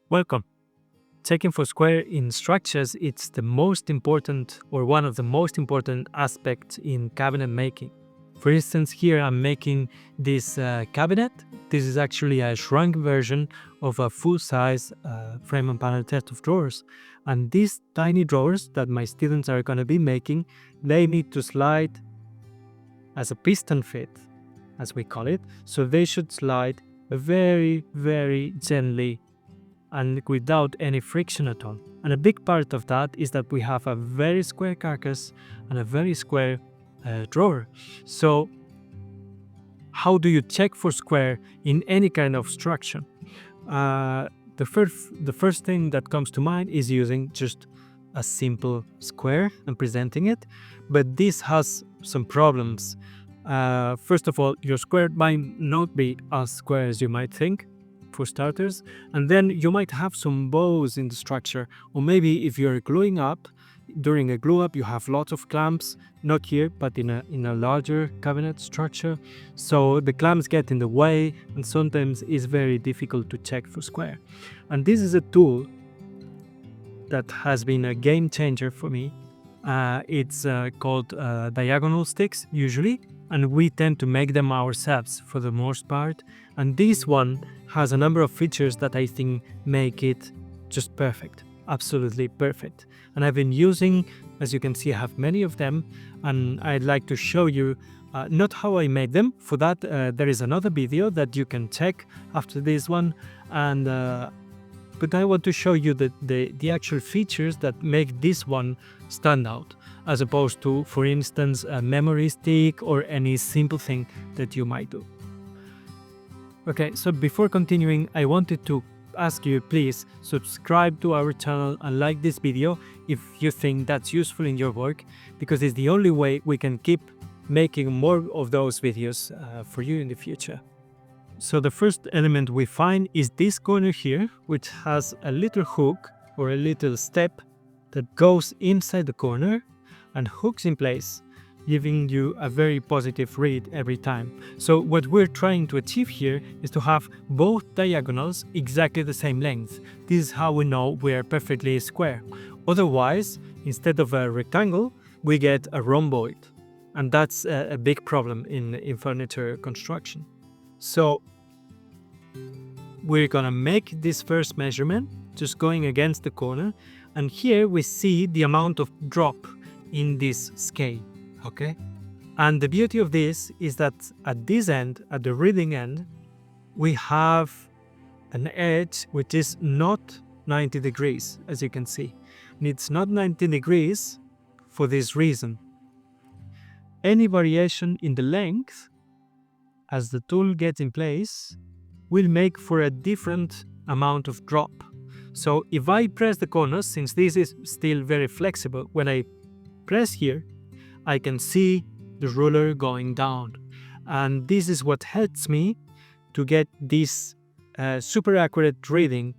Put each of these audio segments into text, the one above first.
Welcome. Checking for square in structures, it's the most important or one of the most important aspects in cabinet making. For instance, here I'm making this cabinet. This is actually a shrunk version of a full-size frame and panel set of drawers. And these tiny drawers that my students are going to be making, they need to slide as a piston fit, as we call it. So they should slide very, very gently and without any friction at all. And a big part of that is that we have a very square carcass and a very square drawer. So how do you check for square in any kind of structure? The first thing that comes to mind is using just a simple square and presenting it, but this has some problems. First of all, your square might not be as square as you might think, for starters, and then you might have some bows in the structure, or maybe if you're gluing up, during a glue up you have lots of clamps, not here but in a larger cabinet structure, so the clamps get in the way and sometimes it's very difficult to check for square. And this is a tool that has been a game changer for me. It's called diagonal sticks usually, and we tend to make them ourselves for the most part, and this one has a number of features that I think make it just perfect, absolutely perfect. And I've been using, as you can see, I have many of them, and I'd like to show you not how I made them. For that there is another video that you can check after this one, and but I want to show you the actual features that make this one stand out, as opposed to, for instance, a memory stick or any simple thing that you might do. Okay, so before continuing, I wanted to ask you, please subscribe to our channel and like this video if you think that's useful in your work, because it's the only way we can keep making more of those videos for you in the future. So the first element we find is this corner here, which has a little hook or a little step that goes inside the corner and hooks in place, giving you a very positive read every time. So what we're trying to achieve here is to have both diagonals exactly the same length. This is how we know we're perfectly square. Otherwise, instead of a rectangle, we get a rhomboid. And that's a big problem in furniture construction. So we're gonna make this first measurement, just going against the corner. And here we see the amount of drop in this scale. Okay, and the beauty of this is that at this end, at the reading end, we have an edge which is not 90 degrees, as you can see. And it's not 90 degrees for this reason. Any variation in the length, as the tool gets in place, will make for a different amount of drop. So if I press the corners, since this is still very flexible, when I press here, I can see the ruler going down, and this is what helps me to get this super accurate reading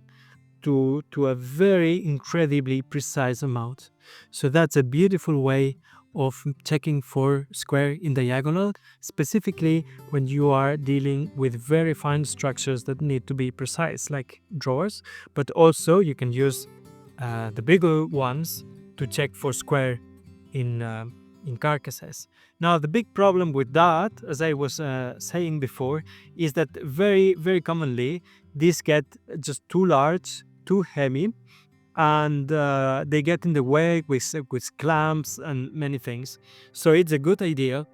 to a very incredibly precise amount. So that's a beautiful way of checking for square in diagonal, specifically when you are dealing with very fine structures that need to be precise, like drawers, but also you can use the bigger ones to check for square in carcasses. Now the big problem with that, as I was saying before, is that very, very commonly these get just too large, too heavy, and they get in the way with clamps and many things. So it's a good idea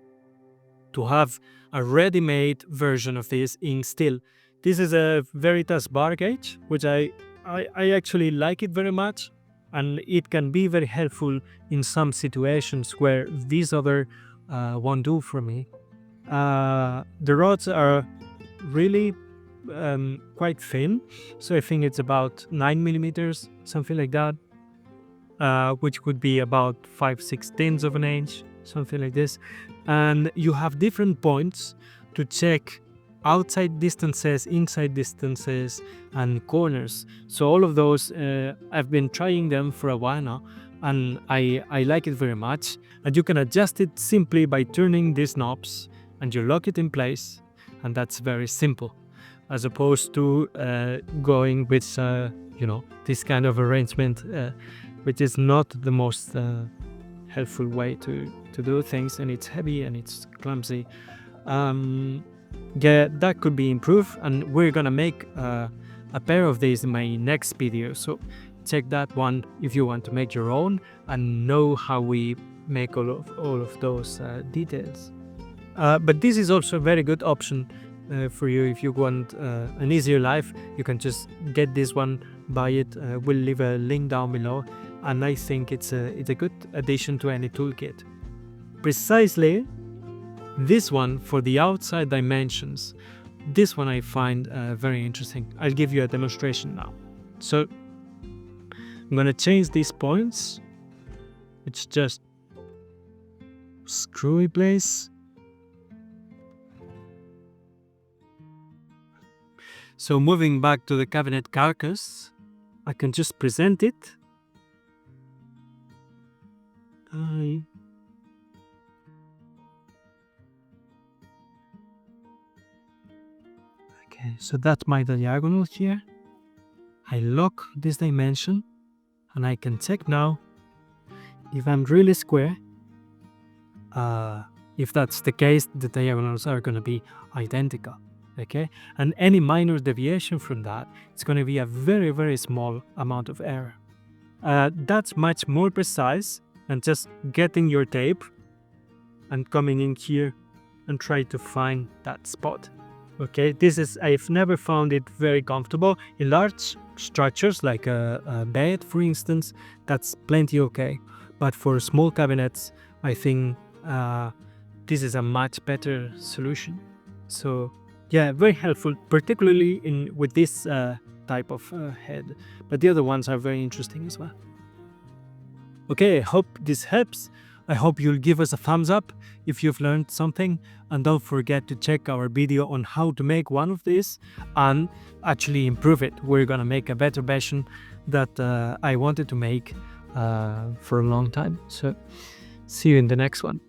to have a ready-made version of this in steel. This is a Veritas bar gauge, which I actually like it very much, and it can be very helpful in some situations where these other won't do for me. The rods are really quite thin, so I think it's about 9 millimeters, something like that, which would be about 5/16 of an inch, something like this. And you have different points to check outside distances, inside distances, and corners. So all of those, I've been trying them for a while now, and I like it very much. And you can adjust it simply by turning these knobs, and you lock it in place, and that's very simple. as opposed to going with this kind of arrangement, which is not the most helpful way to do things, and it's heavy and it's clumsy. Yeah, that could be improved, and we're gonna make a pair of these in my next video, so check that one if you want to make your own and know how we make all of those details. But this is also a very good option for you if you want an easier life. You can just get this one, buy it. We'll leave a link down below, and I think it's a good addition to any toolkit. Precisely this one for the outside dimensions, this one I find very interesting. I'll give you a demonstration now. So I'm gonna change these points. It's just screwy place. So moving back to the cabinet carcass, I can just present it. Okay, so that's my diagonal here. I lock this dimension, and I can check now if I'm really square. If that's the case, the diagonals are going to be identical. Okay, and any minor deviation from that, it's going to be a very, very small amount of error. That's much more precise than just getting your tape and coming in here and try to find that spot. Okay, I've never found it very comfortable. In large structures like a bed, for instance, that's plenty okay. But for small cabinets, I think this is a much better solution. So yeah, very helpful, particularly with this type of head. But the other ones are very interesting as well. Okay, I hope this helps. I hope you'll give us a thumbs up if you've learned something, and don't forget to check our video on how to make one of these and actually improve it. We're gonna make a better version that I wanted to make for a long time. So see you in the next one.